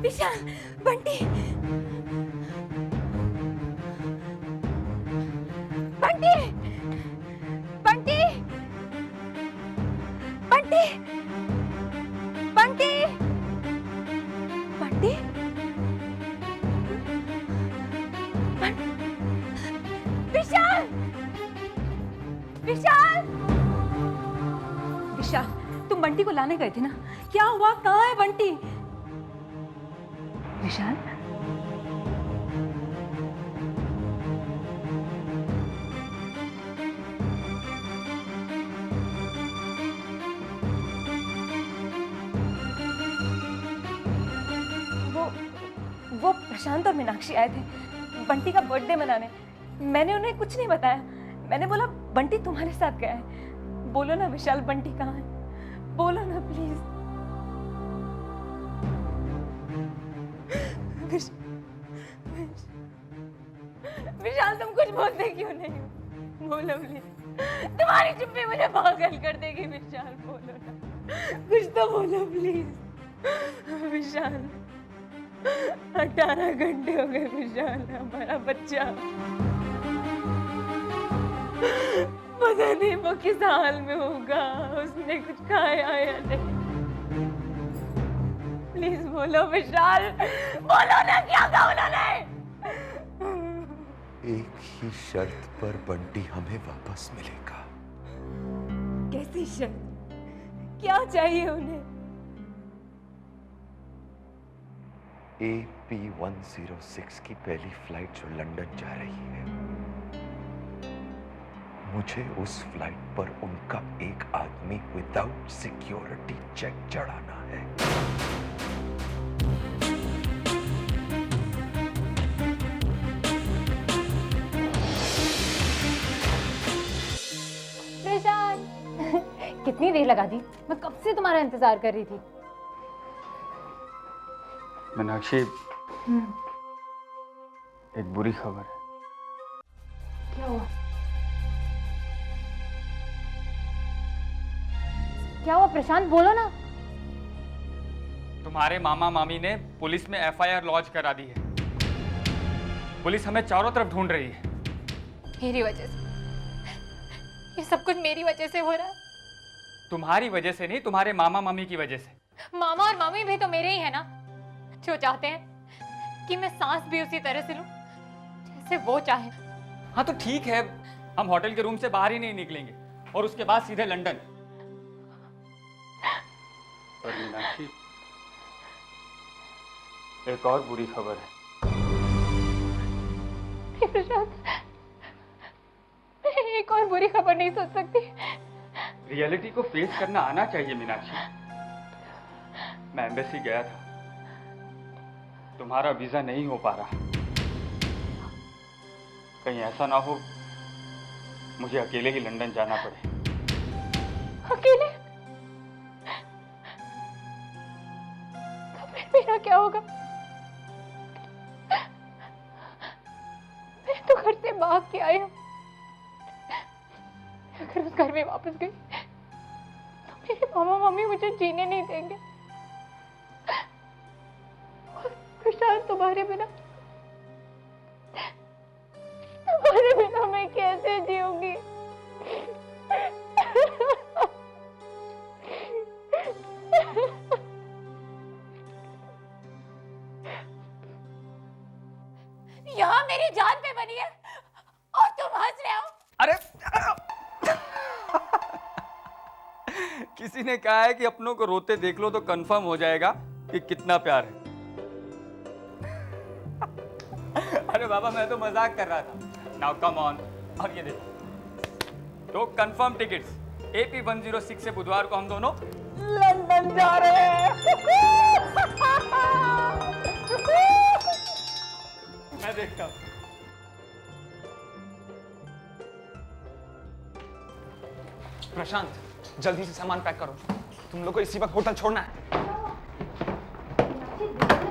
विशाल, बंटी, बंटी, बंटी, बंटी, बंटी, बंटी, विशाल, विशाल, विशाल, तुम बंटी को लाने गए थे ना? क्या हुआ? कहाँ है बंटी? विशाल, वो प्रशांत और मीनाक्षी आए थे बंटी का बर्थडे मनाने। मैंने उन्हें कुछ नहीं बताया। मैंने बोला बंटी तुम्हारे साथ गया है। बोलो ना विशाल, बंटी कहाँ है? बोलो ना प्लीज। विशाल, तुम कुछ बोलते क्यों नहीं? बोलो प्लीज। तुम्हारी चुप्पी मुझे पागल कर देगी विशाल। बोलो ना, कुछ तो बोलो प्लीज। विशाल, 18 घंटे हो गए विशाल, हमारा बच्चा पता नहीं वो किस हाल में होगा। उसने कुछ खाया या नहीं? प्लीज बोलो विशाल, बोलो ना, क्या कहा उन्होंने? एक ही शर्त पर बंटी हमें वापस मिलेगा। कैसी शर्त? क्या चाहिए उन्हें? AP-106 की पहली फ्लाइट जो लंदन जा रही है, मुझे उस फ्लाइट पर उनका एक आदमी विदाउट सिक्योरिटी चेक चढ़ाना है। प्रशांत, कितनी देर लगा दी? मैं कब से तुम्हारा इंतजार कर रही थी। मीनाक्षी, एक बुरी खबर है। क्या हुआ? क्या हुआ प्रशांत, बोलो ना। तुम्हारे मामा मामी ने पुलिस में FIR लॉन्च करा दी है। पुलिस हमें चारों तरफ ढूंढ रही है। मेरी वजह से ये सब कुछ मेरी वजह से हो रहा है। तुम्हारी वजह से नहीं, तुम्हारे मामा मामी की वजह से। मामा और मामी भी तो मेरे ही है ना, जो चाहते हैं कि मैं सांस भी उसी तरह से लूं जैसे वो चाहे। हाँ तो ठीक है, हम होटल के रूम से बाहर ही नहीं निकलेंगे और उसके बाद सीधे लंदन। पर मीनाक्षी, एक और बुरी खबर है। प्रशांत, मैं एक और बुरी खबर नहीं सोच सकती। रियलिटी को फेस करना आना चाहिए मीनाक्षी। मैं एम्बेसी गया था, तुम्हारा वीजा नहीं हो पा रहा। कहीं ऐसा ना हो मुझे अकेले ही लंदन जाना पड़े। अकेले? तो फिर मेरा क्या होगा? मैं तो घर से भाग के आई हूँ। अगर उस घर में वापस गई तो मेरे मामा मम्मी मुझे जीने नहीं देंगे। और प्रशांत, तुम्हारे बिना मैं कैसे जीऊंगी? यहाँ मेरी जान पे बनी है और तुम हंस रहे हो। अरे किसी ने कहा है कि अपनों को रोते देख लो तो कंफर्म हो जाएगा कि कितना प्यार है। अरे बाबा, मैं तो मजाक कर रहा था। Now come on. और ये देखो, तो कंफर्म टिकट्स। AP-106 से बुधवार को हम दोनों लंदन जा रहे हैं। मैं देखता हूँ। प्रशांत, जल्दी से सामान पैक करो। तुम लोग को इसी वक्त होटल छोड़ना है।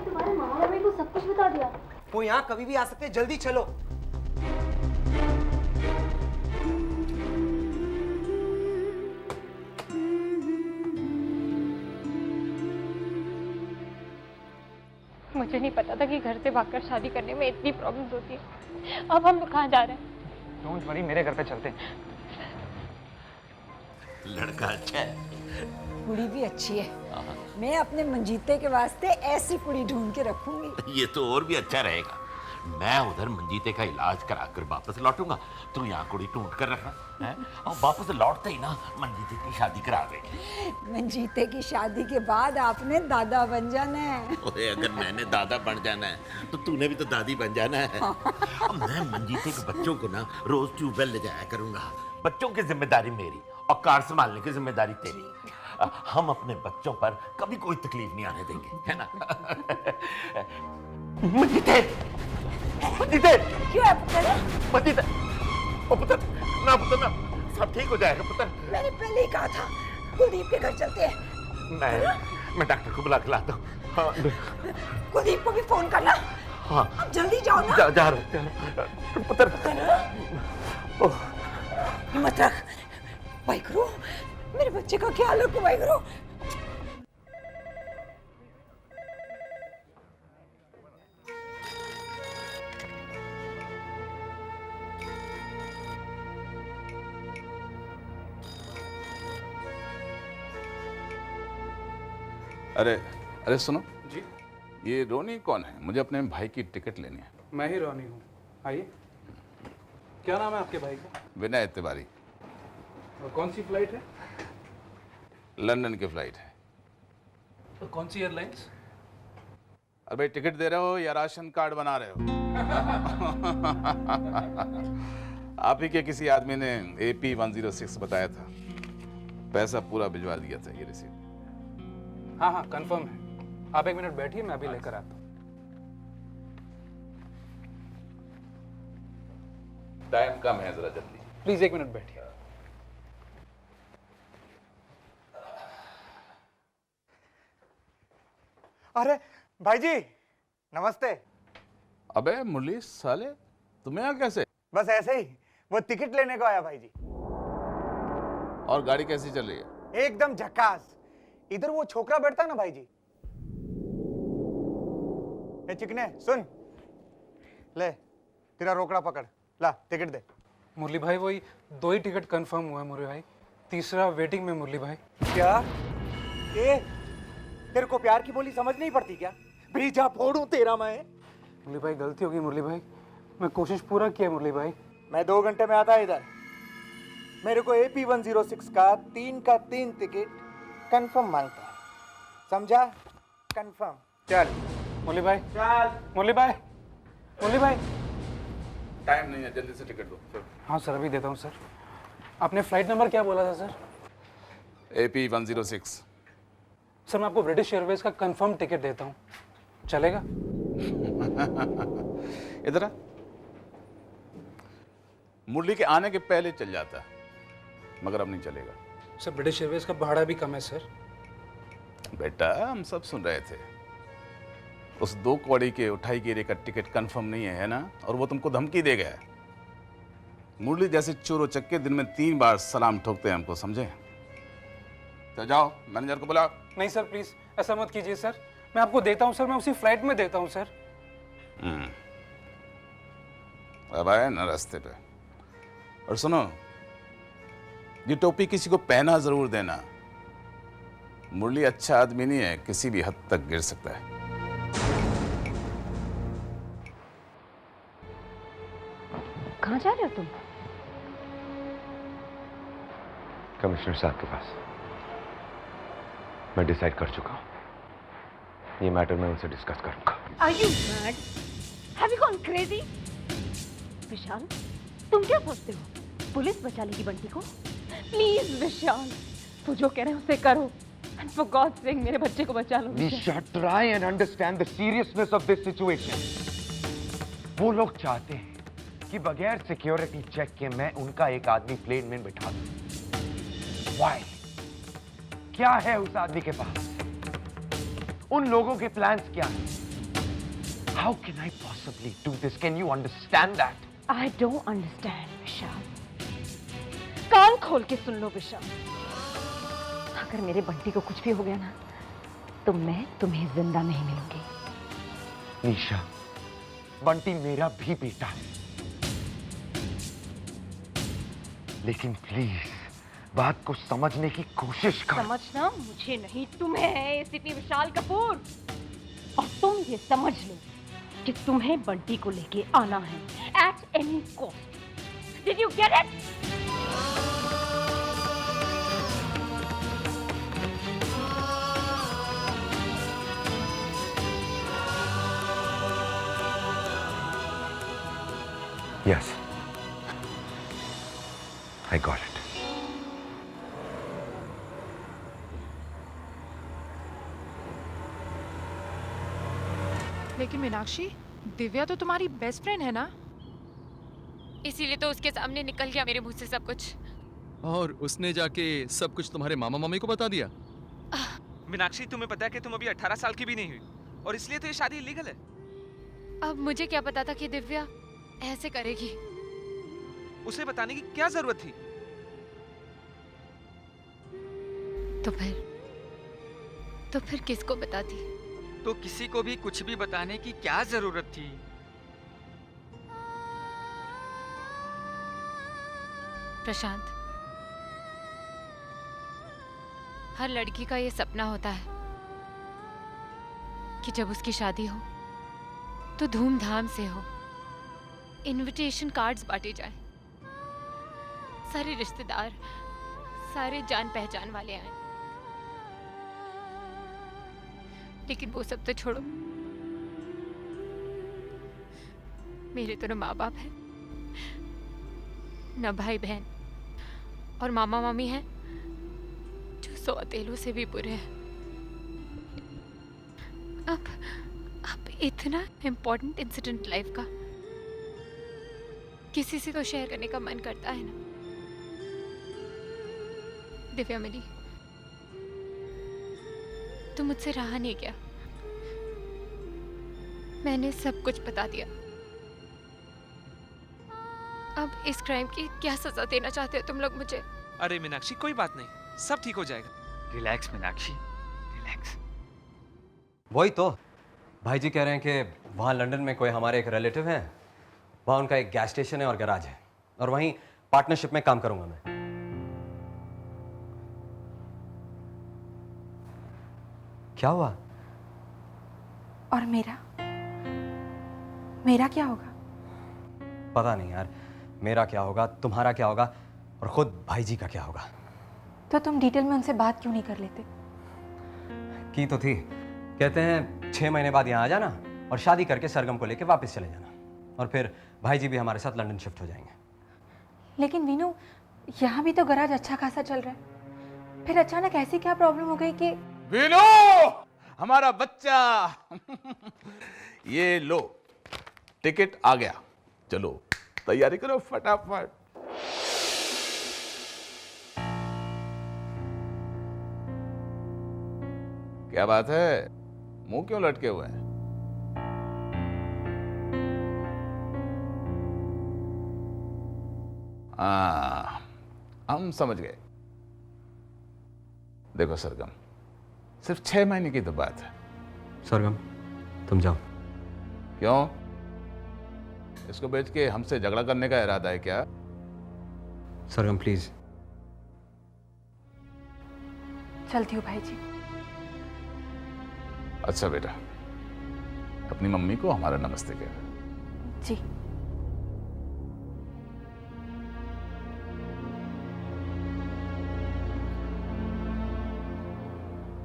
तुम्हारे मामा मम्मी को सब कुछ बता दिया। वो यहाँ कभी भी आ सकते हैं, जल्दी चलो। मुझे नहीं पता था कि घर से भागकर शादी करने में इतनी प्रॉब्लम्स होती है। अब हम लोग कहाँ जा रहे हैं? डोंट वरी, मेरे घर पे चलते हैं। लड़का अच्छा है। कुड़ी भी अच्छी है। मैं अपने मंजीते के वास्ते ऐसी कुड़ी ढूंढ के रखूंगी। ये तो और भी अच्छा रहेगा। मैं उधर मंजीते का इलाज कराकर वापस लौटूंगा, तू यहाँ कुड़ी ढूंढ कर रखना है, और वापस लौटते ही ना मंजीते की शादी करा देगी। मंजीते की शादी के बाद आपने दादा बन जाना है। ओए, अगर मैंने दादा बन जाना है तो तूने भी तो दादी बन जाना है। अब मैं मंजीते के बच्चों को ना रोज ट्यूबवेल ले जाया करूंगा। बच्चों की जिम्मेदारी मेरी और कार संभालने की जिम्मेदारी तेरी। हम अपने बच्चों पर कभी कोई तकलीफ नहीं आने देंगे, है ना? मंजीते, मंजीते, क्यों है पुत्र? मंजीते, ओ पुत्र, ना पुत्र ना, सब ठीक हो जाएगा पुत्र। मैंने पहले ही कहा था कुलदीप के घर चलते हैं। मैं डॉक्टर को बुला के लाता हूँ। हाँ, कुलदीप को भी फोन करना। हाँ, अब जल्दी जाओ ना। जा रहा हूँ पुत्र। हिम्मत रख भाई करो, मेरे बच्चे का ख्याल रखो भाई करो। अरे अरे सुनो जी, ये रोनी कौन है? मुझे अपने भाई की टिकट लेनी है। मैं ही रोनी हूँ, आइए। क्या नाम है आपके भाई का? विनय तिवारी। और कौन सी फ्लाइट है? लंदन की फ्लाइट है। तो कौन सी एयरलाइंस? अरे भाई, टिकट दे रहे हो या राशन कार्ड बना रहे हो? आप ही के किसी आदमी ने AP 106 बताया था, पैसा पूरा भिजवा दिया था। ये रिसीट। हाँ हाँ, कंफर्म है। आप एक मिनट बैठिए, मैं अभी लेकर आता हूँ। टाइम कम है, जरा जल्दी। प्लीज एक मिनट बैठिए। अरे भाई जी, नमस्ते। अबे मुरली साले, तुम्हें यहाँ कैसे? बस ऐसे ही, वो टिकट लेने को आया भाई जी। और गाड़ी कैसी चल रही है? एकदम झकास। इधर वो छोकरा बैठता है ना भाई जी। ए चिकने सुन, ले तेरा रोकड़ा पकड़, ला टिकट दे। मुरली भाई, वही 2 ही टिकट कंफर्म हुआ है मुरली भाई, तीसरा वेटिंग में मुरली भाई। क्या? ए तेरे को प्यार की बोली समझ नहीं पड़ती क्या? भेजा फोड़ू तेरा मैं। मुरली भाई, गलती होगी मुरली भाई, मैं कोशिश पूरा किया मुरली भाई। मैं 2 घंटे में आता इधर। मेरे को AP 106 का 3 का 3 टिकट कंफर्म मांगता है, समझा? कंफर्म। चल मुरली भाई, चल। मुरली भाई, मुरली भाई। टाइम नहीं है, जल्दी से टिकट दो। हाँ सर, अभी देता हूँ सर। आपने फ्लाइट नंबर क्या बोला था सर? AP 106। सर, मैं आपको ब्रिटिश एयरवेज का कंफर्म टिकट देता हूँ, चलेगा? इधर आ। मुरली के आने के पहले चल जाता, मगर अब नहीं चलेगा। सर, ब्रिटिश एयरवेज का भाड़ा भी कम है सर। बेटा, हम सब सुन रहे थे। उस 2 कौड़ी के उठाई गिरे का टिकट कंफर्म नहीं है ना? और वो तुमको धमकी दे गया। मुरली जैसे चोर चक्के दिन में 3 बार सलाम ठोकते हैं हमको, समझे? तो जाओ, मैनेजर को बुलाओ। नहीं सर, प्लीज ऐसा मत कीजिए सर। मैं आपको देता हूँ सर, मैं उसी फ्लाइट में देता हूँ सर। अब आए ना रास्ते पे। और सुनो, ये टोपी किसी को पहना जरूर देना। मुरली अच्छा आदमी नहीं है, किसी भी हद तक गिर सकता है। कहाँ जा रहे हो तुम? कमिश्नर साहब के पास। मैं डिसाइड कर चुका हूं, ये मैटर मैं उनसे डिस्कस करूंगा। Are you mad? Have you gone crazy? विशाल, तुम क्या सोचते हो? पुलिस बचा लेगी बंटी को? प्लीज विशाल, तू जो कह रहे हो उसे करो। And for God's sake, मेरे बच्चे को बचा लो। निशा, try and understand the seriousness of this situation. वो लोग चाहते हैं कि बगैर सिक्योरिटी चेक के मैं उनका एक आदमी प्लेन में बिठा दूं। Why? क्या है उस आदमी के पास? उन लोगों के प्लान्स क्या हैं? How can I possibly do this? Can you understand that? I don't understand, विशाल। कान खोल के सुन लो विशाल। अगर मेरे बंटी को कुछ भी हो गया ना, तो मैं तुम्हें जिंदा नहीं मिलूंगी। निशा, बंटी मेरा भी बेटा है, लेकिन प्लीज बात को समझने की कोशिश कर। समझना मुझे नहीं तुम्हें है एसीपी विशाल कपूर, और तुम ये समझ लो कि तुम्हें बंटी को लेके आना है at any cost. Did you get it? Yes, I got it. लेकिन मीनाक्षी, दिव्या तो तुम्हारी बेस्ट फ्रेंड है ना? इसीलिए तो उसके सामने निकल गया मेरे मुंह से सब कुछ। और उसने जाके सब कुछ तुम्हारे मामा मामी को बता दिया? मीनाक्षी, तुम्हें पता है कि तुम अभी 18 साल की भी नहीं हुई, और इसलिए तो ये शादी इलीगल है। अब मुझे क्या पता था कि दिव्या ऐसे करेगी। उसे बताने की क्या जरूरत थी? तो फिर किसको बताती? तो किसी को भी कुछ भी बताने की क्या जरूरत थी? प्रशांत, हर लड़की का ये सपना होता है कि जब उसकी शादी हो तो धूमधाम से हो, इनविटेशन कार्ड्स बांटे जाए, सारे रिश्तेदार, सारे जान पहचान वाले आए। लेकिन वो सब तो छोड़ो, मेरे तो न माँ बाप है, न भाई बहन, और मामा मामी हैं जो सौतेलों से भी बुरे हैं। अब इतना इम्पोर्टेंट इंसिडेंट लाइफ का किसी से तो शेयर करने का मन करता है ना। दिव्या मिली, तुम मुझसे रहा नहीं क्या? मैंने सब कुछ बता दिया। अब इस क्राइम की क्या सजा देना चाहते हो तुम लोग मुझे? अरे मीनाक्षी, कोई बात नहीं, सब ठीक हो जाएगा। Relax Meenakshi, relax. वही तो भाई जी कह रहे हैं कि वहाँ लंदन में कोई हमारे एक रिलेटिव हैं, वहाँ उनका एक गैस स्टेशन है और गैराज है, और वहीं पार्टनरशिप में काम करूंगा मैं। क्या हुआ? और मेरा क्या होगा? पता नहीं यार, मेरा क्या होगा, तुम्हारा क्या होगा, और खुद भाई जी का क्या होगा। तो तुम डिटेल में उनसे बात क्यों नहीं कर लेते? की तो थी, कहते हैं 6 महीने बाद यहाँ आ जाना और शादी करके सरगम को लेके वापस चले जाना, और फिर भाई जी भी हमारे साथ लंदन शिफ्ट हो जाएंगे। लेकिन वीनू, यहाँ भी तो गैराज अच्छा खासा चल रहा है, फिर अचानक ऐसी क्या प्रॉब्लम हो गई कि? वीनू, हमारा बच्चा। ये लो, टिकट आ गया, चलो तैयारी करो फटाफट। क्या बात है, मुंह क्यों लटके हुए हैं? हम समझ गए। देखो सरगम, सिर्फ 6 महीने की तो बात है। सरगम, तुम जाओ। क्यों? इसको बेच के हमसे झगड़ा करने का इरादा है क्या? सरगम प्लीज। चलती हूँ भाई जी। अच्छा बेटा, अपनी मम्मी को हमारा नमस्ते कह। जी।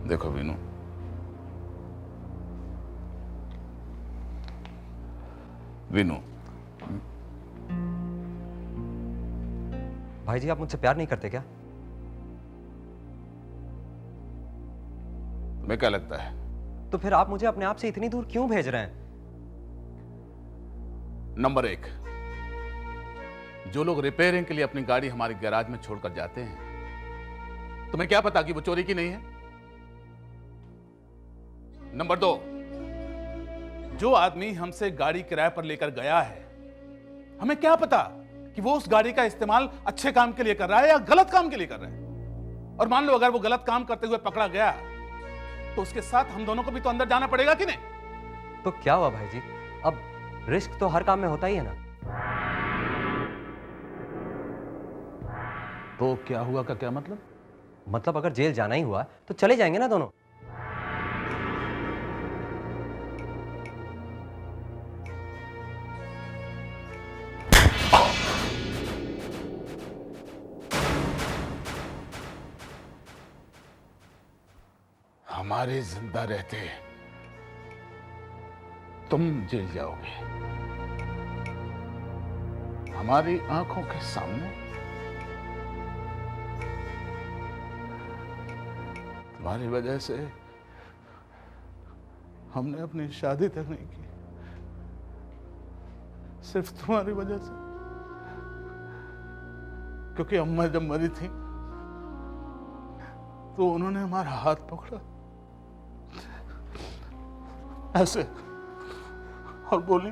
देखो वीनू, वीनू, भाई जी आप मुझसे प्यार नहीं करते क्या? तुम्हें क्या लगता है? तो फिर आप मुझे अपने आप से इतनी दूर क्यों भेज रहे हैं? नंबर 1, जो लोग रिपेयरिंग के लिए अपनी गाड़ी हमारे गैराज में छोड़कर जाते हैं, तुम्हें क्या पता कि वो चोरी की नहीं है? नंबर 2, जो आदमी हमसे गाड़ी किराए पर लेकर गया है, हमें क्या पता कि वो उस गाड़ी का इस्तेमाल अच्छे काम के लिए कर रहा है या गलत काम के लिए कर रहा है। और मान लो अगर वो गलत काम करते हुए पकड़ा गया, तो उसके साथ हम दोनों को भी तो अंदर जाना पड़ेगा कि नहीं? तो क्या हुआ भाई जी? अब रिस्क तो हर काम में होता ही है ना। तो क्या हुआ का क्या मतलब? मतलब अगर जेल जाना ही हुआ तो चले जाएंगे ना दोनों। हमारे जिंदा रहते तुम जेल जाओगे, हमारी आंखों के सामने। तुम्हारी वजह से हमने अपनी शादी तक नहीं की, सिर्फ तुम्हारी वजह से। क्योंकि अम्मा जब मरी थी तो उन्होंने हमारा हाथ पकड़ा ऐसे और बोली,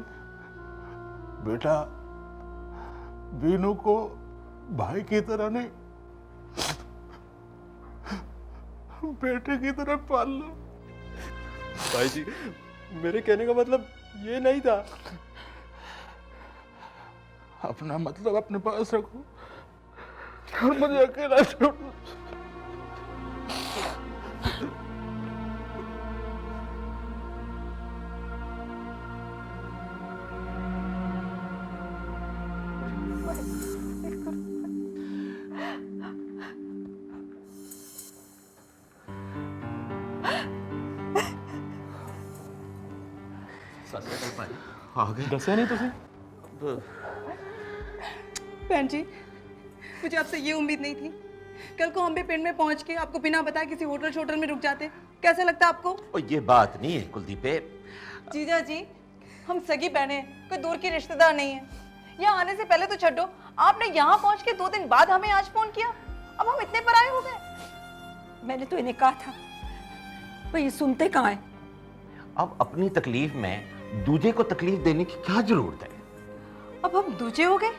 बेटा बीनू को भाई की तरह नहीं बेटे की तरह पाल लो। भाई जी, मेरे कहने का मतलब ये नहीं था। अपना मतलब अपने पास रखो और मुझे अकेला छोड़ दो। आ गए? दसिया नहीं तुसी? बहन जी, मुझे आपसे ये उम्मीद नहीं थी। कल को हम भी पिंड में पहुंच के आपको बिना बताए किसी होटल शोटल में रुक जाते, कैसा लगता आपको? ये बात नहीं है कुलदीपे। जीजा जी, हम सगी बहने हैं, कोई दूर की रिश्तेदार नहीं है। यहाँ आने से पहले तो छोड़ो, आपने यहाँ पहुंच के 2 दिन बाद हमें आज फोन किया। अब हम इतने पराये हो गए। मैंने तो इन्हें कहा था, पर ये सुनते कहाँ हैं? अब अपनी तकलीफ में दूजे को तकलीफ देने की क्या जरूरत है? अब हम दूजे हो गए?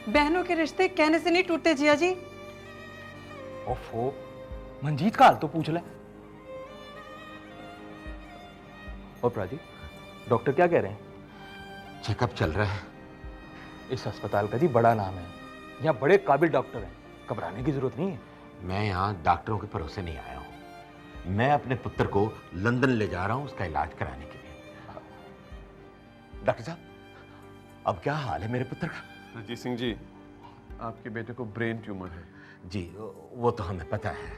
बहनों के रिश्ते कहने से नहीं टूटते जिया जी। ओफो, मंजीत का हाल तो पूछ ले। और प्राजी, डॉक्टर क्या कह रहे हैं? चेकअप चल रहा है। इस अस्पताल का जी बड़ा नाम है, यहाँ बड़े काबिल डॉक्टर हैं, घबराने की जरूरत नहीं है। मैं यहाँ डॉक्टरों के भरोसे नहीं आया हूँ। मैं अपने पुत्र को लंदन ले जा रहा हूँ उसका इलाज कराने के लिए। डॉक्टर साहब, अब क्या हाल है मेरे पुत्र का? रजीत सिंह जी, आपके बेटे को ब्रेन ट्यूमर है। जी, वो तो हमें पता है।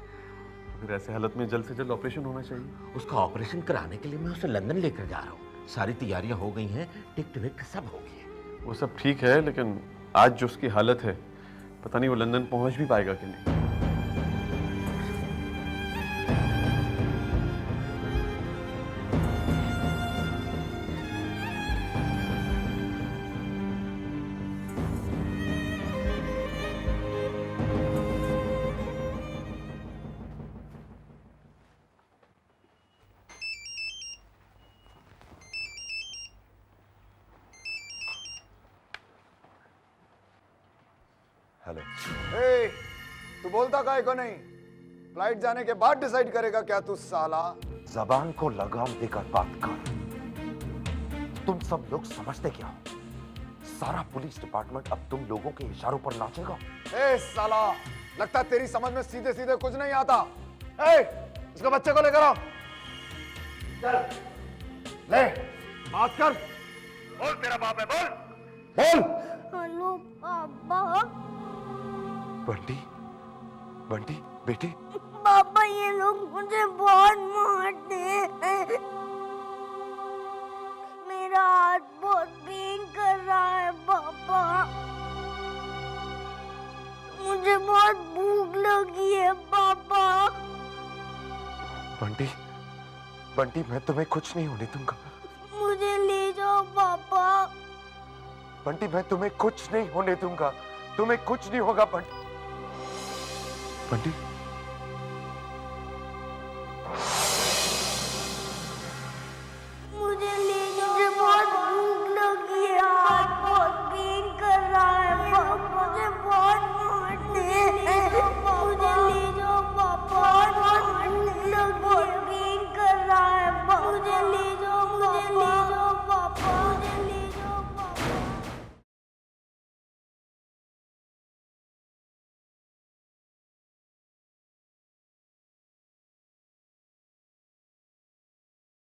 फिर ऐसे हालत में जल्द से जल्द ऑपरेशन होना चाहिए। उसका ऑपरेशन कराने के लिए मैं उसे लंदन लेकर जा रहा हूँ। सारी तैयारियां हो गई हैं, टिकट विकट सब हो गई है। वो सब ठीक है, लेकिन आज जो उसकी हालत है, पता नहीं वो लंदन पहुंच भी पाएगा कि नहीं। हेलो। ए, तू बोलता काहे को नहीं? फ्लाइट जाने के बाद डिसाइड करेगा क्या तू साला? जबान को लगाम देकर बात कर। तुम सब लोग समझते क्या हो? सारा पुलिस डिपार्टमेंट अब तुम लोगों के इशारों पर नाचेगा। ए साला, लगता है तेरी समझ में सीधे सीधे कुछ नहीं आता। ए, इसको बच्चे को लेकर आओ। चल, ले, बात कर। बोल, तेरा बाप है, बोल। बोल। हेलो पापा। बंटी, बंटी बेटे। पापा, ये लोग मुझे बहुत मारते हैं। मेरा हाथ बहुत पेन कर रहा है पापा। मुझे बहुत भूख लगी है पापा। बंटी, बंटी मैं तुम्हें कुछ नहीं होने दूंगा। मुझे ले जाओ पापा। बंटी मैं तुम्हें कुछ नहीं होने दूंगा। तुम्हें कुछ नहीं होगा बंटी। बंटी, मुझे ले